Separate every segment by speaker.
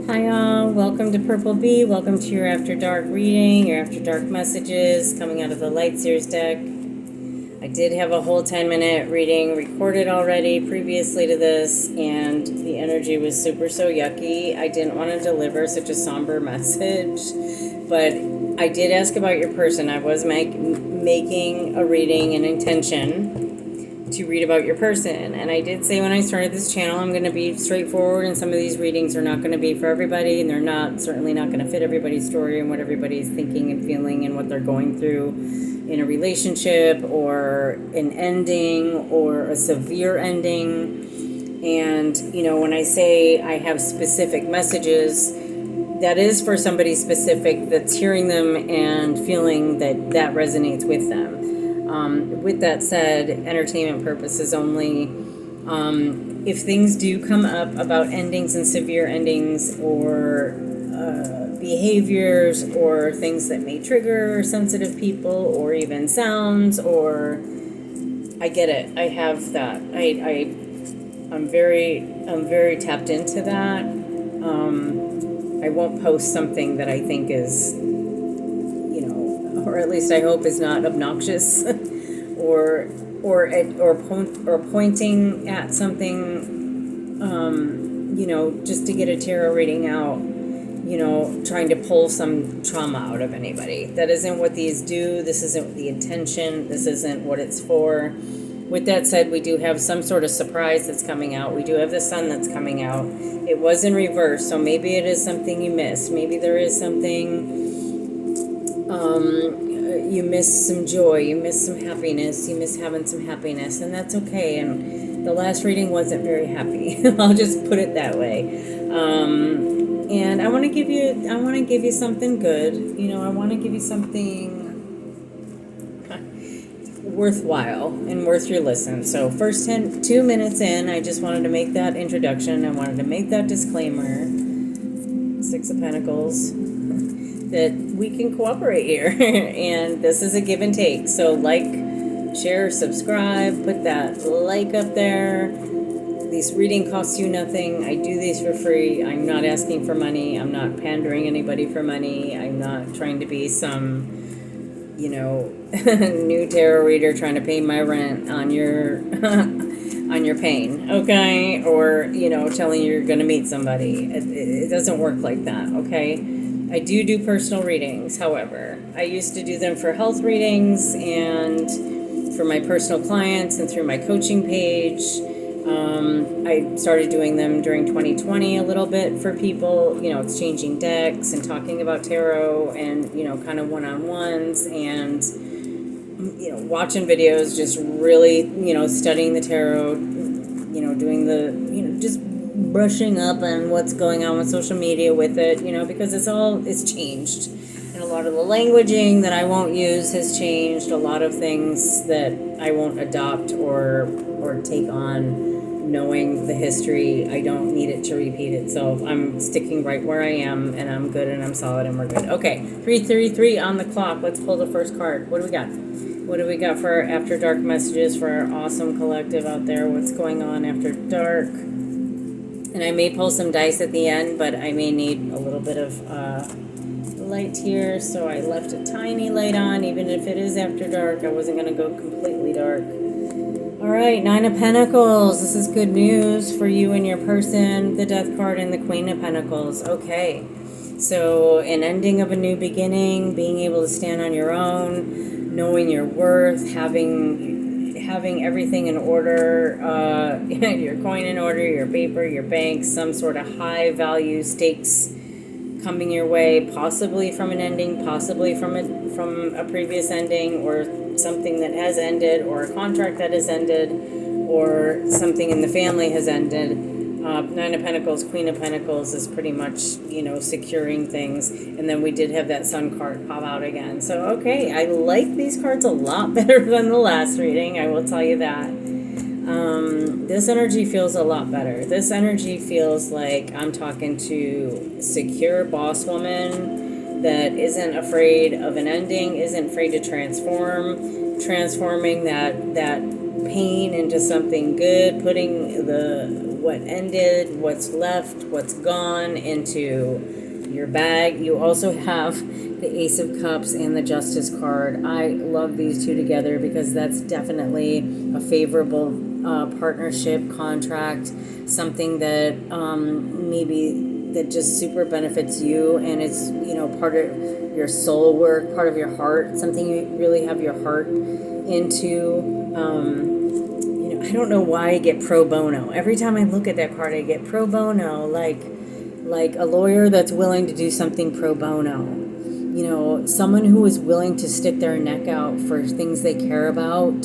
Speaker 1: Hi all, welcome to Purple Bee. Welcome to your After Dark reading, your After Dark messages coming out of the Light Seers deck. I did have a whole 10-minute reading recorded already previously to this, and the energy was so yucky. I didn't want to deliver such a somber message, but I did ask about your person. I was making a reading, an intention to read about your person, and I did say when I started this channel I'm going to be straightforward, and some of these readings are not going to be for everybody, and they're certainly not going to fit everybody's story and what everybody's thinking and feeling and what they're going through in a relationship or an ending or a severe ending. And when I say I have specific messages, that is for somebody specific that's hearing them and feeling that resonates with them. With that said, entertainment purposes only. If things do come up about endings and severe endings, or behaviors, or things that may trigger sensitive people, or even sounds, or I get it. I have that. I'm very tapped into that. I won't post something that I think is, or at least I hope is not obnoxious, or pointing at something, just to get a tarot reading out, trying to pull some trauma out of anybody. That isn't what these do. This isn't the intention. This isn't what it's for. With that said, we do have some sort of surprise that's coming out. We do have the sun that's coming out. It was in reverse, so maybe it is something you missed. Maybe there is something, you miss some joy, you miss some happiness, you miss having some happiness, and that's okay. And the last reading wasn't very happy. I'll just put it that way. And I want to give you something good. I want to give you something worthwhile and worth your listen. So first 2 minutes in, I just wanted to make that introduction. I wanted to make that disclaimer. Six of Pentacles. That we can cooperate here. And this is a give and take. So like, share, subscribe, put that like up there. This reading costs you nothing. I do these for free. I'm not asking for money. I'm not pandering anybody for money. I'm not trying to be some, new tarot reader trying to pay my rent on your on your pain, okay? Or, telling you you're going to meet somebody. It doesn't work like that, okay? I do personal readings, however. I used to do them for health readings and for my personal clients and through my coaching page. I started doing them during 2020 a little bit for people, exchanging decks and talking about tarot and, kind of one-on-ones and, watching videos, just really, studying the tarot, doing the, just brushing up on what's going on with social media with it, because it's changed. And a lot of the languaging that I won't use has changed. A lot of things that I won't adopt or take on, knowing the history, I don't need it to repeat itself. I'm sticking right where I am, and I'm good, and I'm solid, and we're good. Okay, 3:33 on the clock. Let's pull the first card. What do we got? What do we got for our After Dark messages for our awesome collective out there? What's going on after dark? And I may pull some dice at the end, but I may need a little bit of light here, so I left a tiny light on. Even if it is after dark, I wasn't going to go completely dark. All right, Nine of Pentacles. This is good news for you and your person. The Death card and the Queen of Pentacles. Okay, so an ending of a new beginning, being able to stand on your own, knowing your worth, having everything in order, your coin in order, your paper, your bank, some sort of high value stakes coming your way, possibly from an ending, possibly from a previous ending, or something that has ended, or a contract that has ended, or something in the family has ended. Nine of Pentacles, Queen of Pentacles is pretty much, securing things. And then we did have that Sun card pop out again. So, okay, I like these cards a lot better than the last reading, I will tell you that. This energy feels a lot better. This energy feels like I'm talking to secure boss woman that isn't afraid of an ending, isn't afraid to transforming that pain into something good, putting the what ended, what's left, what's gone into your bag. You also have the Ace of Cups and the Justice card. I love these two together because that's definitely a favorable partnership, contract, something that maybe that just super benefits you, and it's, you know, part of your soul work, part of your heart, something you really have your heart into. You know, I don't know why I get pro bono. Every time I look at that card, I get pro bono, like a lawyer that's willing to do something pro bono. You know, someone who is willing to stick their neck out for things they care about,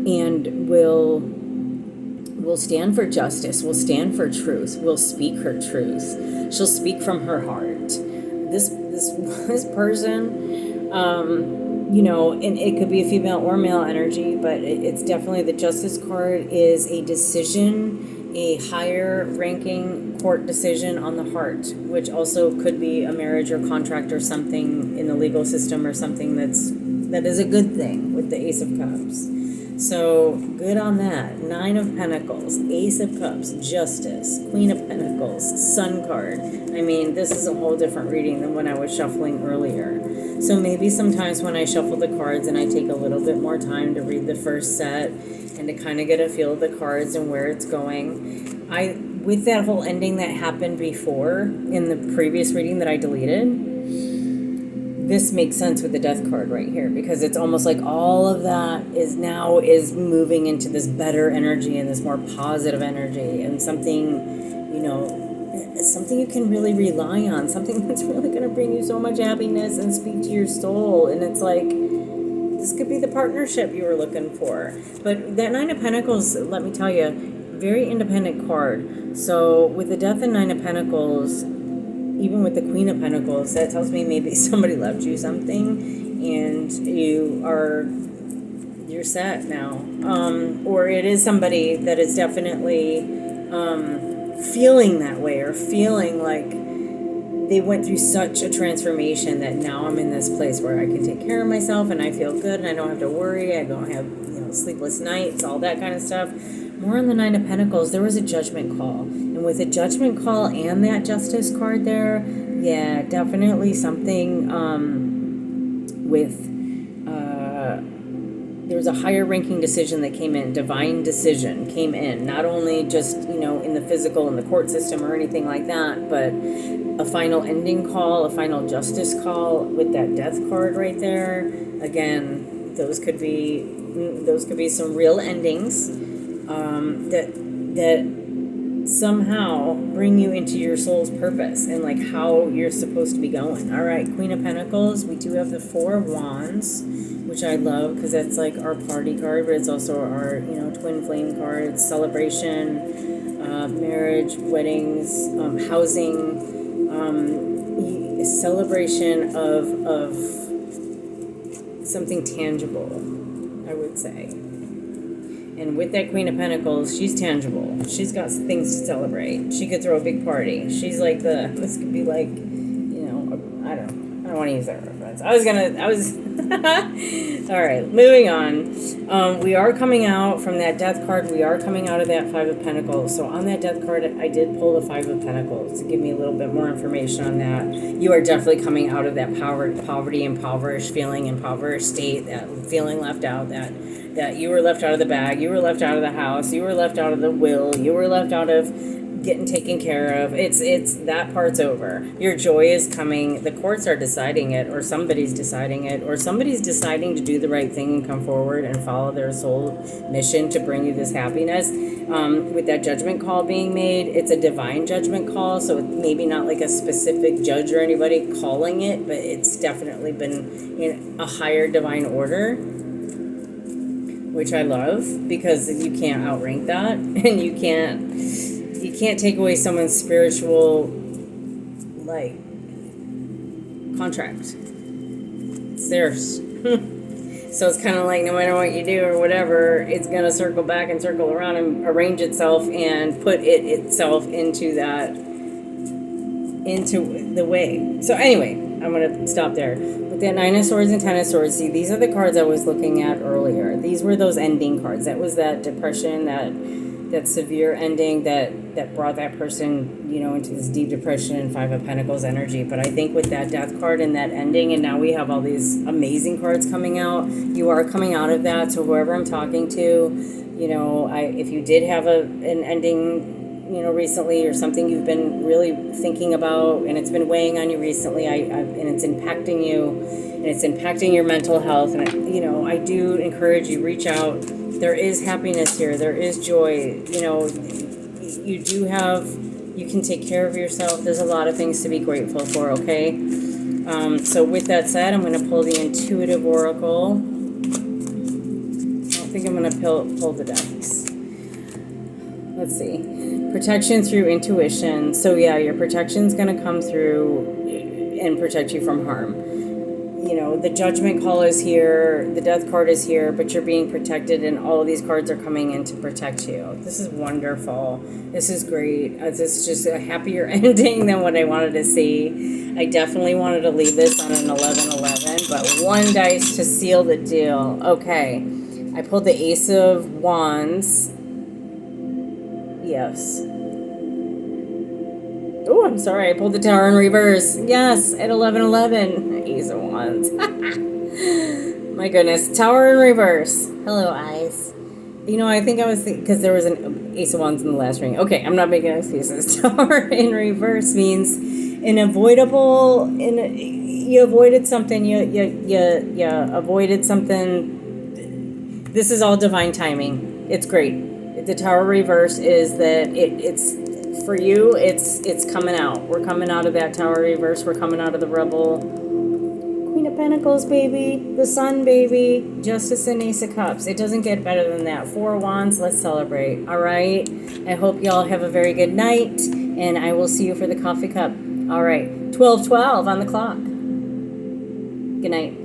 Speaker 1: and will stand for justice, will stand for truth, will speak her truth. She'll speak from her heart. This person, you know, and it could be a female or male energy, but it's definitely, the Justice card is a decision, a higher ranking court decision on the heart, which also could be a marriage or contract or something in the legal system, or something that is a good thing with the Ace of Cups. So good on that. 9 of Pentacles, Ace of Cups, Justice, Queen of Pentacles, Sun card. I mean, this is a whole different reading than when I was shuffling earlier. So maybe sometimes when I shuffle the cards and I take a little bit more time to read the first set and to kind of get a feel of the cards and where it's going, with that whole ending that happened before in the previous reading that I deleted, this makes sense with the Death card right here, because it's almost like all of that is moving into this better energy and this more positive energy, and something, you know, something you can really rely on, something that's really going to bring you so much happiness and speak to your soul. And it's like, this could be the partnership you were looking for. But that 9 of Pentacles, let me tell you, very independent card. So with the Death and 9 of Pentacles, even with the Queen of Pentacles, that tells me maybe somebody left you something and you're set now. Or it is somebody that is definitely feeling that way, or feeling like they went through such a transformation that now I'm in this place where I can take care of myself and I feel good and I don't have to worry. I don't have, you know, sleepless nights, all that kind of stuff. More on the 9 of Pentacles, there was a judgment call. And with a judgment call and that Justice card there, yeah, definitely something there was a higher ranking decision that came in, divine decision came in. Not only just, you know, in the physical, in the court system or anything like that, but a final ending call, a final justice call with that Death card right there. Again, those could be some real endings that somehow bring you into your soul's purpose and like how you're supposed to be going. All right, Queen of Pentacles, we do have the 4 of Wands, which I love because that's like our party card, but it's also our, you know, twin flame card. It's celebration, marriage, weddings, housing, celebration of something tangible, I would say. And with that Queen of Pentacles, she's tangible. She's got things to celebrate. She could throw a big party. She's like this could be like, you know, I don't want to use that reference. All right, moving on. We are coming out from that Death card. We are coming out of that 5 of Pentacles. So on that Death card, I did pull the 5 of Pentacles to give me a little bit more information on that. You are definitely coming out of that poverty, impoverished feeling, impoverished state, that feeling left out, that you were left out of the bag, you were left out of the house, you were left out of the will, you were left out of getting taken care of. It's that part's over. Your joy is coming. The courts are deciding it, or somebody's deciding it, or somebody's deciding to do the right thing and come forward and follow their soul mission to bring you this happiness. With that judgment call being made, it's a divine judgment call, so it's maybe not like a specific judge or anybody calling it, but it's definitely been in a higher divine order, which I love, because you can't outrank that, and you can't take away someone's spiritual, like, contract. It's theirs. So it's kind of like no matter what you do or whatever, it's going to circle back and circle around and arrange itself and put itself into the way. So anyway, I'm going to stop there. With that 9 of Swords and 10 of Swords, see, these are the cards I was looking at earlier. These were those ending cards. That was that depression, that that severe ending that brought that person, into this deep depression and Five of Pentacles energy. But I think with that Death card and that ending, and now we have all these amazing cards coming out, you are coming out of that. So whoever I'm talking to, if you did have an ending, recently, or something you've been really thinking about and it's been weighing on you recently, and it's impacting you, and it's impacting your mental health, and I do encourage you, reach out. There is happiness here. There is joy. You can take care of yourself. There's a lot of things to be grateful for, okay? So with that said, I'm going to pull the Intuitive Oracle. I don't think I'm going to pull the decks. Let's see. Protection through intuition. So yeah, your protection's going to come through and protect you from harm. The Judgment call is here, the Death card is here, but you're being protected, and all of these cards are coming in to protect you. This is wonderful. This is great. This is just a happier ending than what I wanted to see. I definitely wanted to leave this on an 11-11, but one dice to seal the deal. Okay. I pulled the Ace of Wands. Yes. Oh, I'm sorry. I pulled the Tower in reverse. Yes, at 11-11. Ace of Wands. My goodness. Tower in reverse. Hello, eyes. I think I was because there was an Ace of Wands in the last ring. Okay, I'm not making excuses. Tower in reverse means you avoided something. You avoided something. This is all divine timing. It's great. The Tower reverse is that it's for you. It's coming out. We're coming out of that Tower reverse. We're coming out of the Rebel. Queen of Pentacles, baby. The Sun, baby. Justice and Ace of Cups. It doesn't get better than that. Four of Wands. Let's celebrate. All right. I hope y'all have a very good night, and I will see you for the coffee cup. All right. 12:12 on the clock. Good night.